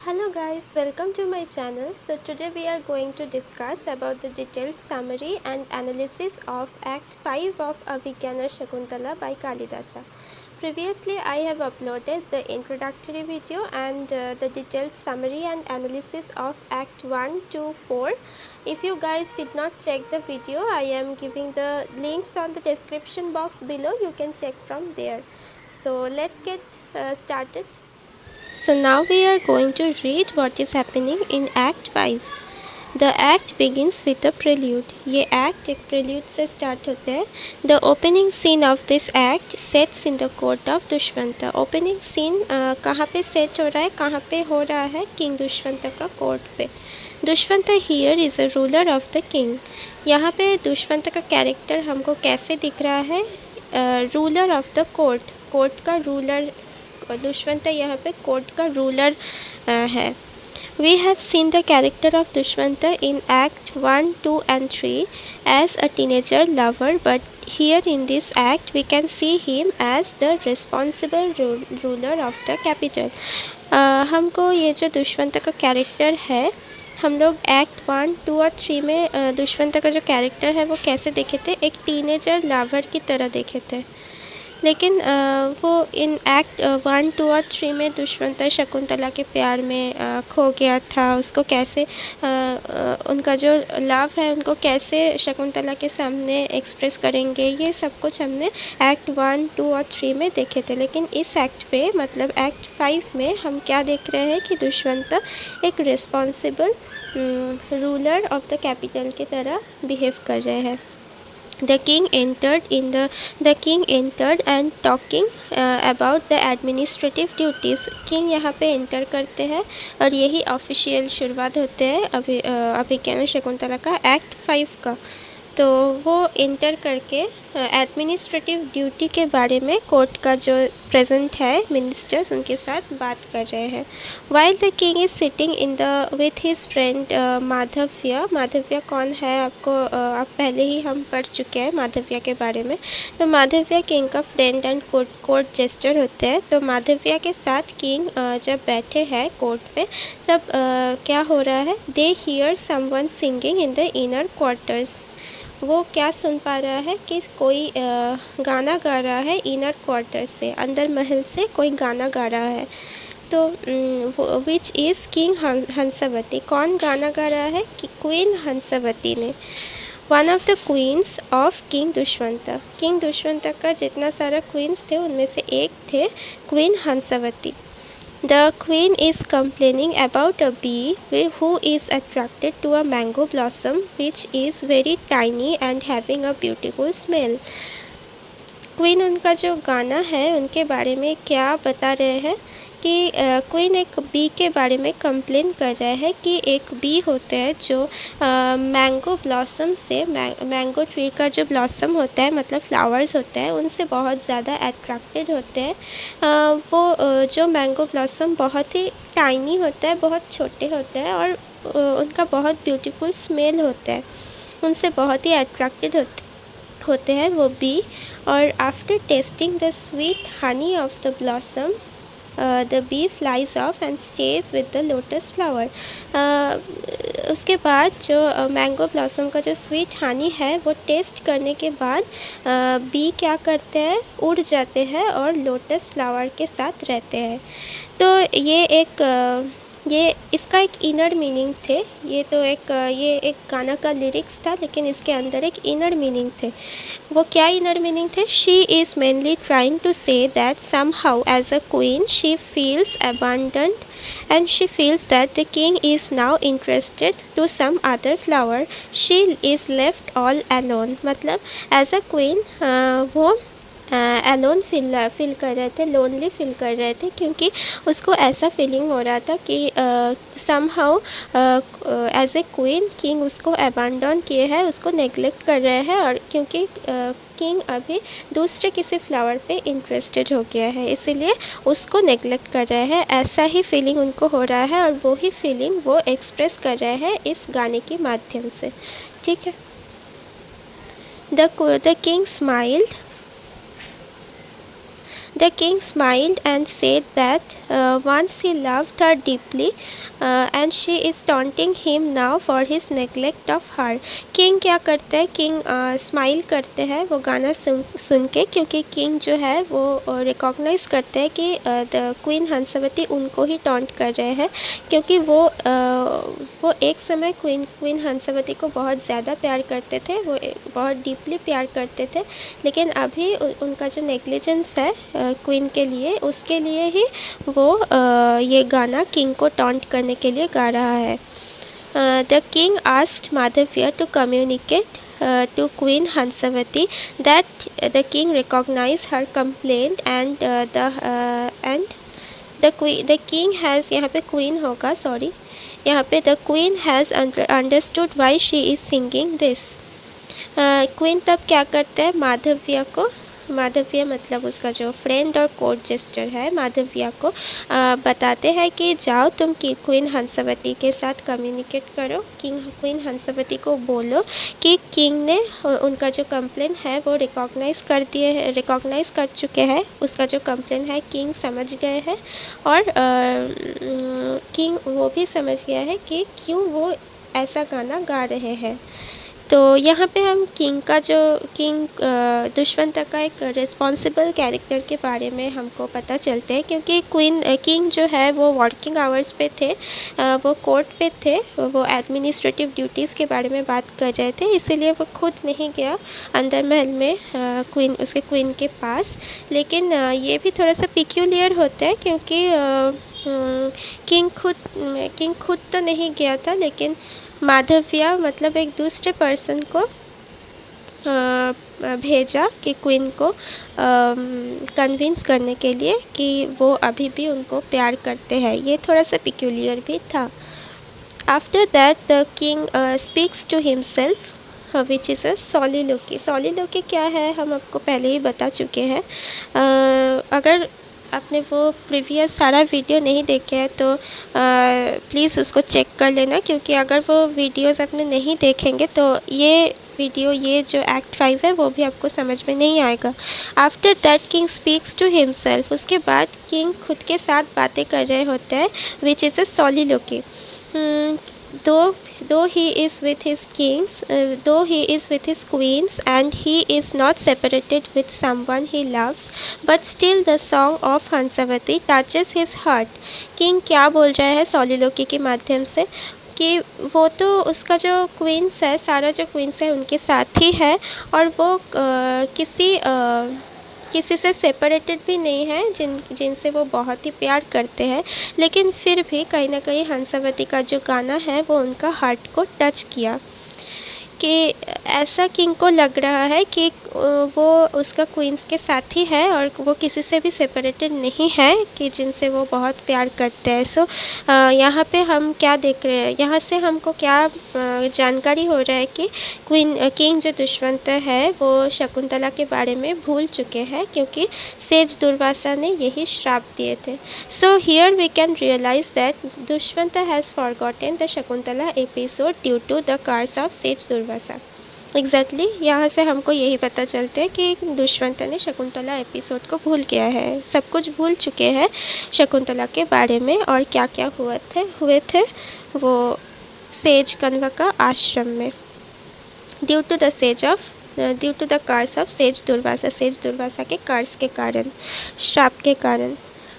Hello guys, welcome to my channel. So today we are going to discuss about the detailed summary and analysis of Act 5 of Abhigyana Shakuntala by Kalidasa. Previously I have uploaded the introductory video and the detailed summary and analysis of Act 1 to 4. If you guys did not check the video, I am giving the links on the description box below. You can check from there. So let's get started. So now we are going to read what is happening in Act 5. The act begins with a prelude. ये act एक prelude से start होते हैं. The opening scene of this act sets in the court of Dushyanta. Opening scene कहाँ पे set हो रहा है, कहाँ पे हो रहा है, King दुष्यंता का court पे. Dushyanta here is a ruler of the king. यहाँ पे दुष्यंता का character हमको कैसे दिख रहा है, ruler of the court. court का ruler दुष्यंता यहाँ पे कोर्ट का रूलर है. We have seen the character of Dushwanta in Act 1, 2 and 3 as a teenager lover, but here in this act we can see him as the responsible ruler of the capital. हमको ये जो दुष्यंता का character है, हम लोग act 1, 2 और 3 में दुष्यंता का जो कैरेक्टर है वो कैसे देखे थे, एक टीनेजर लवर की तरह देखे थे. लेकिन वो इन एक्ट 1, 2 और 3 में दुष्यंता शकुंतला के प्यार में खो गया था. उसको कैसे उनका जो लव है उनको कैसे शकुंतला के सामने एक्सप्रेस करेंगे, ये सब कुछ हमने एक्ट 1, 2 और 3 में देखे थे. लेकिन इस एक्ट पे मतलब एक्ट 5 में हम क्या देख रहे हैं कि दुष्यंता एक responsible ruler of the capital की तरह बिहेव कर रहे हैं. The king entered and talking about the administrative duties. King यहाँ पे enter करते हैं और यही ऑफिशियल शुरुआत होते हैं अभिज्ञान शकुंतला का एक्ट 5 का. तो वो इंटर करके एडमिनिस्ट्रेटिव ड्यूटी के बारे में कोर्ट का जो प्रेजेंट है मिनिस्टर्स उनके साथ बात कर रहे हैं. While the king is sitting in the with his friend Madhavya. Madhavya कौन है आपको आप पहले ही हम पढ़ चुके हैं माधव्य के बारे में. तो माधव्य किंग का फ्रेंड एंड कोर्ट जेस्टर होते हैं. तो माधव्य के साथ किंग जब बैठे हैं कोर्ट पे तब क्या हो रहा है, they hear someone singing in the inner quarters. वो क्या सुन पा रहा है कि कोई गाना गा रहा है इनर क्वार्टर से, अंदर महल से कोई गाना गा रहा है. तो विच इज़ किंग हंसावती. कौन गाना गा रहा है कि क्वीन हंसावती ने. One of the queens of king Dushyanta. King Dushyanta का जितना सारा क्वींस थे उनमें से एक थे queen Hansavati. The queen is complaining about a bee who is attracted to a mango blossom which is very tiny and having a beautiful smell. Queen उनका जो गाना है उनके बारे में क्या बता रहे हैं कि क्वीन एक बी के बारे में कंप्लेन कर रहा है कि एक बी होते हैं जो मैंगो ब्लॉसम से मैंगो ट्री का जो ब्लॉसम होता है मतलब फ्लावर्स होते हैं उनसे बहुत ज़्यादा अट्रैक्टेड होते हैं. वो जो मैंगो ब्लॉसम बहुत ही टाइनी होता है, बहुत छोटे होते हैं और उनका बहुत ब्यूटीफुल स्मेल होता है, उनसे बहुत ही अट्रैक्टेड होते हैं वो बी. और after testing the sweet Honey of the blossom the bee flies off and stays with the lotus flower. उसके बाद जो मैंगो ब्लॉसम का जो स्वीट हनी है वो टेस्ट करने के बाद बी क्या करते हैं, उड़ जाते हैं और लोटस फ्लावर के साथ रहते हैं. तो ये इसका एक इनर मीनिंग थे. ये एक गाना का लिरिक्स था लेकिन इसके अंदर एक इनर मीनिंग थे. वो क्या इनर मीनिंग थे, she is mainly trying to say that somehow as a queen she feels abundant and she feels that the king is now interested to some other flower. She is left all alone. मतलब as a queen वो Elon feel कर रहे थे, lonely feel कर रहे थे क्योंकि उसको ऐसा फीलिंग हो रहा था कि somehow as a queen king उसको अबैंडन किए हैं, उसको नेग्लेक्ट कर रहे हैं और क्योंकि किंग अभी दूसरे किसी फ्लावर पे इंटरेस्टेड हो गया है इसीलिए उसको नेग्लेक्ट कर रहे हैं. ऐसा ही फीलिंग उनको हो रहा है और वो ही फीलिंग वो एक्सप्रेस कर रहे हैं इस गाने के माध्यम से. ठीक है. The king smiled The king smiled and said that once he loved her deeply and she is taunting him now for his neglect of her. King क्या करता है? King स्माइल करते हैं वो गाना सुन के, क्योंकि किंग जो है वो रिकॉग्नाइज करते हैं कि द क्वीन हंसवती उनको ही टॉन्ट कर रहे हैं, क्योंकि वो एक समय क्वीन हंसवती को बहुत ज़्यादा प्यार करते थे, वो बहुत डीपली प्यार करते थे, लेकिन अभी उनका जो नेग्लिजेंस है क्वीन के लिए, उसके लिए ही वो ये गाना किंग को टॉन्ट करने के लिए गा रहा है. The king asked Madhavya to communicate to Queen Hansavati that the king recognized her complaint and the king has, यहाँ पे queen होगा, sorry, यहाँ पे the queen has understood why she is singing this. Queen तब क्या करते हैं? माधव्य मतलब उसका जो फ्रेंड और कोर्ट जेस्टर है, माधव्य को बताते हैं कि जाओ तुम क्वीन हंसवती के साथ कम्युनिकेट करो, क्वीन हंसवती को बोलो कि किंग ने उनका जो कंप्लेन है वो रिकॉग्नाइज कर चुके हैं, उसका जो कंप्लेन है किंग समझ गए हैं, और किंग वो भी समझ गया है कि क्यों वो ऐसा गाना गा रहे हैं. तो यहाँ पे हम किंग दुष्यंत का एक रिस्पॉन्सिबल कैरेक्टर के बारे में हमको पता चलते हैं, क्योंकि किंग जो है वो वर्किंग आवर्स पे थे, वो कोर्ट पे थे, वो एडमिनिस्ट्रेटिव ड्यूटीज़ के बारे में बात कर रहे थे, इसीलिए वो खुद नहीं गया अंदर महल में उसके क्वीन के पास. लेकिन ये भी थोड़ा सा पिक्यूलियर होता है, क्योंकि किंग खुद तो नहीं गया था, लेकिन माधव्य मतलब एक दूसरे पर्सन को भेजा कि क्वीन को कन्विंस करने के लिए कि वो अभी भी उनको प्यार करते हैं. ये थोड़ा सा पिक्यूलियर भी था. After that the king speaks to himself which is a soliloquy. Soliloquy क्या है हम आपको पहले ही बता चुके हैं. अगर आपने वो प्रीवियस सारा वीडियो नहीं देखे हैं तो प्लीज़ उसको चेक कर लेना, क्योंकि अगर वो वीडियोस आपने नहीं देखेंगे तो ये जो एक्ट 5 है वो भी आपको समझ में नहीं आएगा. After that king speaks to himself, उसके बाद किंग खुद के साथ बातें कर रहे होते हैं, which is a soliloquy. Though he is with his queens and he is not separated with someone he loves, but still the song of Hansavati touches his heart. King क्या बोल रहा है सॉलिलोकी के माध्यम से कि वो तो उसका जो क्वींस है, सारा जो क्वींस है उनके साथ ही है, और वो किसी से सेपरेटेड भी नहीं है, जिनसे वो बहुत ही प्यार करते हैं, लेकिन फिर भी कहीं ना कहीं हंसावती का जो गाना है वो उनका हार्ट को टच किया. कि ऐसा किंग को लग रहा है कि वो उसका क्वींस के साथ ही है और वो किसी से भी सेपरेटेड नहीं है, कि जिनसे वो बहुत प्यार करते हैं. सो यहाँ पे हम क्या देख रहे हैं, यहाँ से हमको क्या जानकारी हो रहा है कि किंग जो दुष्यंत है वो शकुंतला के बारे में भूल चुके हैं, क्योंकि सेज दुर्वासा ने यही श्राप दिए थे. So here we can realise that Dushyant has forgotten the Shakuntala episode due to the curse of sage Durvasa. Exactly यहाँ से हमको यही पता चलता है कि दुष्यंत ने शकुंतला एपिसोड को भूल गया है, सब कुछ भूल चुके हैं शकुंतला के बारे में और क्या क्या हुए थे वो सेज कण्वका आश्रम में, due to the curse of sage Durvasa के कर्स के कारण, श्राप के कारण.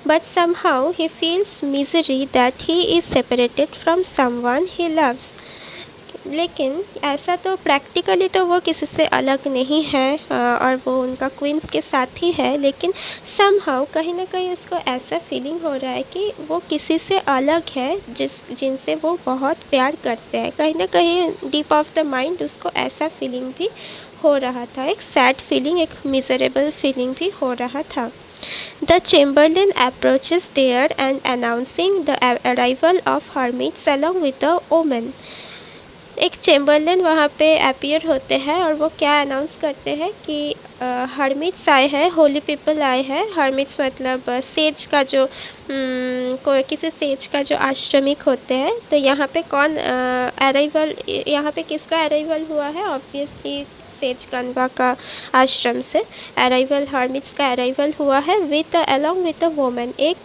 But somehow he feels misery that he is separated from someone he loves. लेकिन ऐसा तो प्रैक्टिकली तो वो किसी से अलग नहीं है और वो उनका क्वींस के साथ ही है, लेकिन समहाउ कहीं ना कहीं उसको ऐसा फीलिंग हो रहा है कि वो किसी से अलग है जिनसे वो बहुत प्यार करते हैं. कहीं ना कहीं डीप ऑफ द माइंड उसको ऐसा फीलिंग भी हो रहा था, एक सैड फीलिंग, एक मिजरेबल फीलिंग भी हो रहा था. The chamberlain approaches there and announcing the arrival of hermits along with the omen. एक चैम्बरलेन वहाँ पे अपीयर होते हैं और वो क्या अनाउंस करते हैं कि हर्मिट्स आए हैं, होली पीपल आए हैं. हर्मिट्स मतलब सेज का जो कोई किसी सेज का जो आश्रमिक होते हैं. तो यहाँ पे कौन अराइवल, यहाँ पे किसका अराइवल हुआ है? ऑब्वियसली सेज कन्वा का आश्रम से अराइवल, हर्मिट्स का अराइवल हुआ है with along with a woman, एक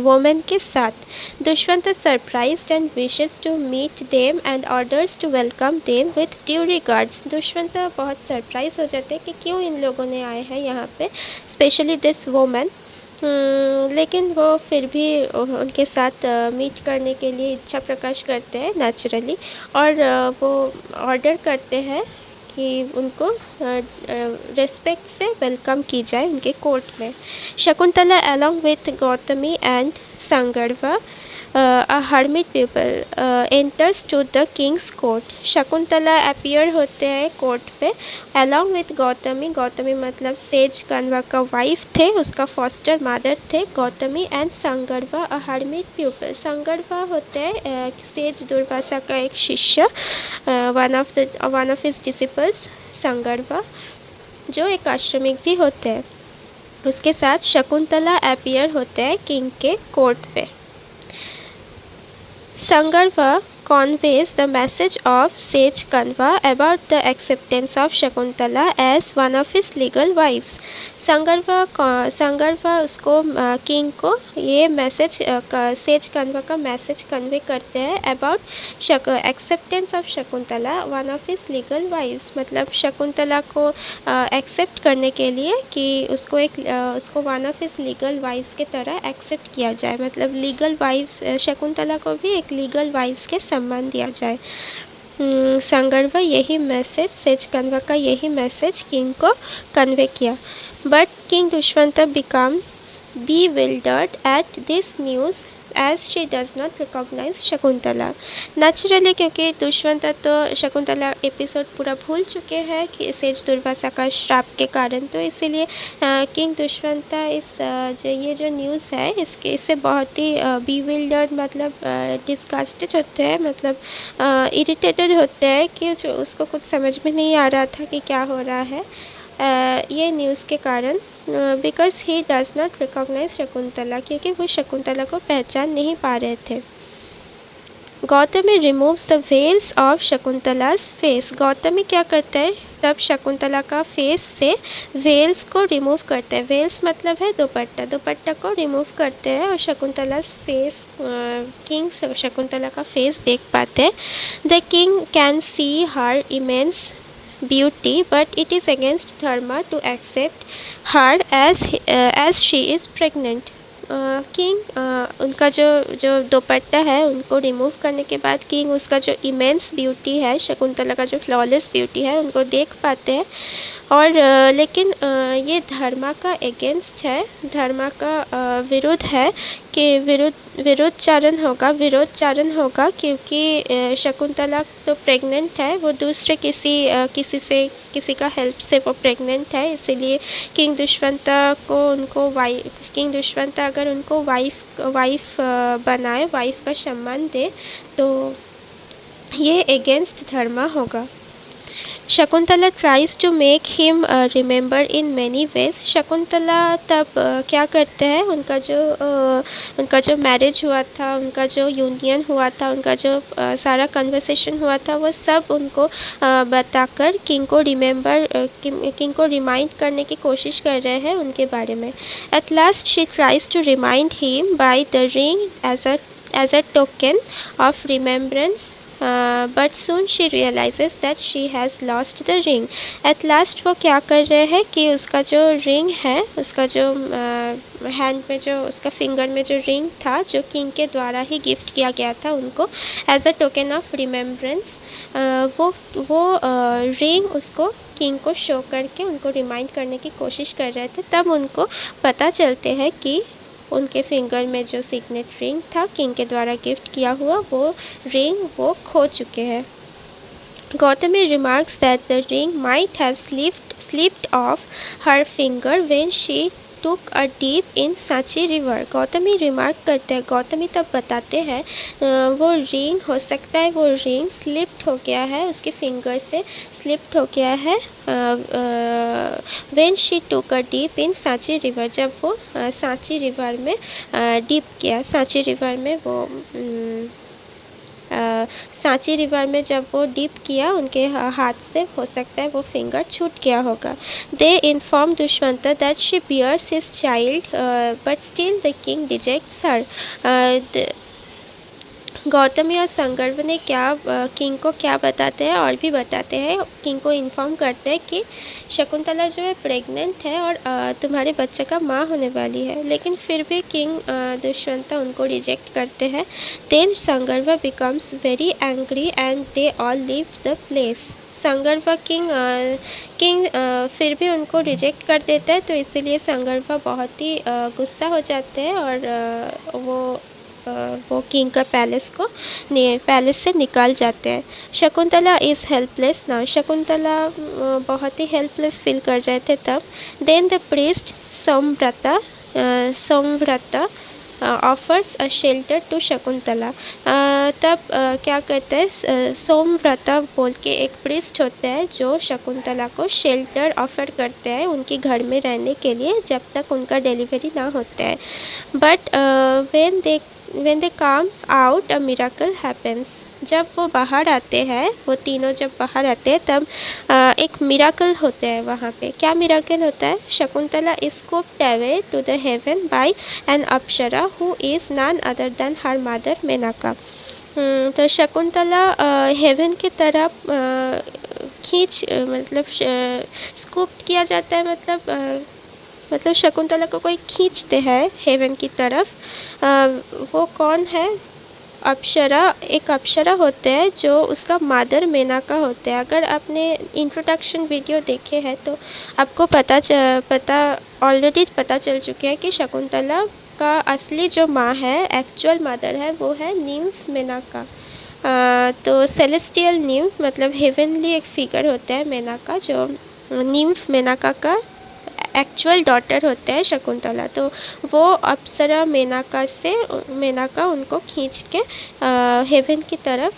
वोमन के साथ। Dushyant surprised and wishes to meet them and orders to welcome them with due regards. Dushyant बहुत सरप्राइज हो जाते हैं कि क्यों इन लोगों ने आए हैं यहाँ पे, स्पेशली दिस वोमन। लेकिन वो फिर भी उनके साथ मीट करने के लिए इच्छा प्रकाश करते हैं नेचुरली, और वो ऑर्डर करते हैं कि उनको रिस्पेक्ट से वेलकम की जाए उनके कोर्ट में। Shakuntala along with Gautami and Sangarva a hermit people enters to the king's court। Shakuntala appear होते हैं कोर्ट पे along with गौतमी, गौतमी मतलब सेज कन्वा का वाइफ थे, उसका फॉस्टर मदर थे Gautami, and Sangarva a hermit pupil। Sangarva होते हैं सेज दुर्वासा का एक शिष्य, one of his disciples Sangarva, जो एक आश्रमिक भी होते हैं। उसके साथ शकुंतला अपीयर होते हैं किंग के कोर्ट पे। Sangarva conveys the message of Sage Kanva about the acceptance of Shakuntala as one of his legal wives। संगर्वा उसको किंग को ये मैसेज सेज कन्वा का मैसेज कन्वे करते हैं about acceptance of Shakuntala one of his legal wives, मतलब शकुंतला को accept करने के लिए कि उसको one of his legal wives के तरह एक्सेप्ट किया जाए, मतलब लीगल वाइफ्स, शकुंतला को भी एक लीगल वाइफ्स के सम्मान दिया जाए। संगर्वा यही मैसेज, सेज कन्वा का यही मैसेज किंग को कन्वे किया। But king Dushyant becomes bewildered at this news as she does not recognize Shakuntala. Naturally क्योंकि दुष्यंत तो शकुंतला एपिसोड पूरा भूल चुके हैं कि सेज दुर्वासा का श्राप के कारण, तो इसीलिए किंग दुष्यंत ये जो न्यूज़ है इससे बहुत ही bewildered मतलब डिस्गस्टेड होते हैं, मतलब इरिटेटेड होते हैं कि उसको कुछ समझ में नहीं आ रहा था कि क्या हो रहा है ये न्यूज़ के कारण। Because he does not recognise Shakuntala, क्योंकि वो शकुंतला को पहचान नहीं पा रहे थे। Gautami removes the veils of Shakuntala's face. Gautami क्या करते हैं, तब शकुंतला का फेस से वेल्स को रिमूव करते हैं। वेल्स मतलब है दुपट्टा, दुपट्टा को रिमूव करते हैं और शकुंतलाज फेस, किंग शकुंतला का फेस देख पाते हैं। The king can see her immense beauty, but it is against Dharma to accept her as she is pregnant। King उनका जो दुपट्टा है उनको रिमूव करने के बाद किंग उसका जो इमेंस ब्यूटी है, शकुंतला का जो फ्लॉलेस ब्यूटी है, उनको देख पाते हैं, और लेकिन ये धर्मा का अगेंस्ट है, धर्मा का विरुद्ध है कि विरोधचारण होगा क्योंकि शकुंतला तो प्रेग्नेंट है, वो दूसरे किसी का हेल्प से वो प्रेग्नेंट है, इसीलिए किंग दुष्यंत अगर उनको वाइफ बनाए, वाइफ का सम्मान दे, तो ये अगेंस्ट धर्मा होगा। Shakuntala tries to make him remember in many ways. Shakuntala तब क्या करते हैं, उनका जो मैरिज हुआ था, उनका जो यूनियन हुआ था, उनका जो सारा कन्वर्सेशन हुआ था, वो सब उनको बताकर किंग को रिमाइंड करने की कोशिश कर रहे हैं उनके बारे में। At last she tries to remind him by the ring as a token of remembrance, but soon she realizes that she has lost the ring। at last वो क्या कर रहे हैं कि उसका जो रिंग है, उसका जो हैंड में जो उसका फिंगर में जो रिंग था, जो किंग के द्वारा ही गिफ्ट किया गया था उनको as a token of remembrance, वो रिंग उसको किंग को शो करके उनको रिमाइंड करने की कोशिश कर रहे थे। तब उनको पता चलते हैं कि उनके फिंगर में जो सिग्नेट रिंग था किंग के द्वारा गिफ्ट किया हुआ, वो खो चुके हैं। Gautami remarks that the ring might have slipped off her finger when she took a dip in Sanchi river. Gautami remark करते हैं, गौतमी तब बताते हैं वो रिंग हो सकता है, वो रिंग स्लिप्ड हो गया है, उसके फिंगर से स्लिप्ड हो गया है when she took a dip in Sanchi river, जब वो सांची रिवर में डिप किया, सांची रिवर में वो सांची रिवर में जब वो डिप किया उनके हाथ से, हो सकता है वो फिंगर छूट गया होगा। They inform Dushyanta that she bears his child but still the king rejects her. Gautami और संगर्व ने किंग को क्या बताते हैं और भी बताते हैं, किंग को इन्फॉर्म करते हैं कि शकुंतला जो है प्रेग्नेंट है और तुम्हारे बच्चे का माँ होने वाली है, लेकिन फिर भी किंग दुष्यंता उनको रिजेक्ट करते हैं। Then Sangarva becomes very angry and they all leave the place. Sangarva king फिर भी उनको रिजेक्ट कर देता है, तो इसीलिए संगर्व बहुत ही गुस्सा हो जाते हैं और वो किंग का पैलेस से निकाल जाते हैं। Shakuntala is helpless now. Shakuntala बहुत ही हेल्पलेस फील कर रहे थे तब। Then the priest Somavrata offers a shelter to Shakuntala. तब क्या करते हैं, सोमव्रता बोल के एक प्रीस्ट होते हैं जो शकुंतला को शेल्टर ऑफर करते हैं उनके घर में रहने के लिए जब तक उनका डिलीवरी ना होता है। But when they come out a miracle happens। जब वो बाहर आते हैं, वो तीनों जब बाहर आते हैं तब एक मिराकल होता है वहाँ पे। क्या मिराकल होता है? Shakuntala is scooped away to the heaven by an apsara who is none other than her mother Menaka. तो शकुंतला हेवन की तरफ मतलब स्कूप्ड किया जाता है, मतलब शकुंतला को कोई खींचते हैं हेवन की तरफ। वो कौन है? अप्सरा, एक अप्सरा होते हैं जो उसका मदर मेनका होते हैं। अगर आपने इंट्रोडक्शन वीडियो देखे हैं तो आपको ऑलरेडी पता चल चुके हैं कि शकुंतला का असली जो माँ है, एक्चुअल मदर है, वो है निम्फ मेनका। तो सेलेस्टियल निम्फ मतलब हेवनली एक फिगर होता है मेनका, जो निम्फ मेनका का एक्चुअल डॉटर होते हैं शकुंतला। तो वो अप्सरा मेनका उनको खींच के हेवन की तरफ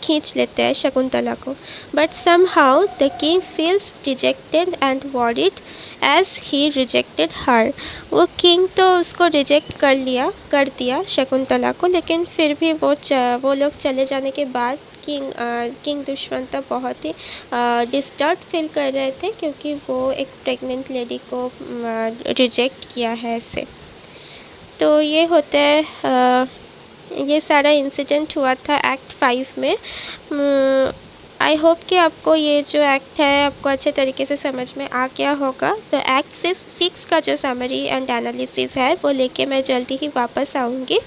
खींच लेते हैं शकुंतला को। But somehow the king feels dejected and worried as he rejected her. वो किंग तो उसको रिजेक्ट कर दिया शकुंतला को, लेकिन फिर भी वो लोग चले जाने के बाद किंग दुष्यंता बहुत ही डिस्टर्ब फील कर रहे थे, क्योंकि वो एक प्रेग्नेंट लेडी को रिजेक्ट किया है ऐसे। तो ये होता है, ये सारा इंसिडेंट हुआ था एक्ट 5 में। आई होप कि आपको ये जो एक्ट है आपको अच्छे तरीके से समझ में आ गया होगा। तो एक्ट 6 का जो समरी एंड एनालिसिस है वो लेके मैं जल्दी ही वापस आऊँगी।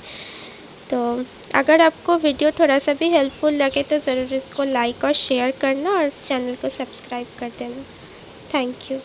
तो अगर आपको वीडियो थोड़ा सा भी हेल्पफुल लगे तो ज़रूर इसको लाइक और शेयर करना और चैनल को सब्सक्राइब कर देना। Thank you.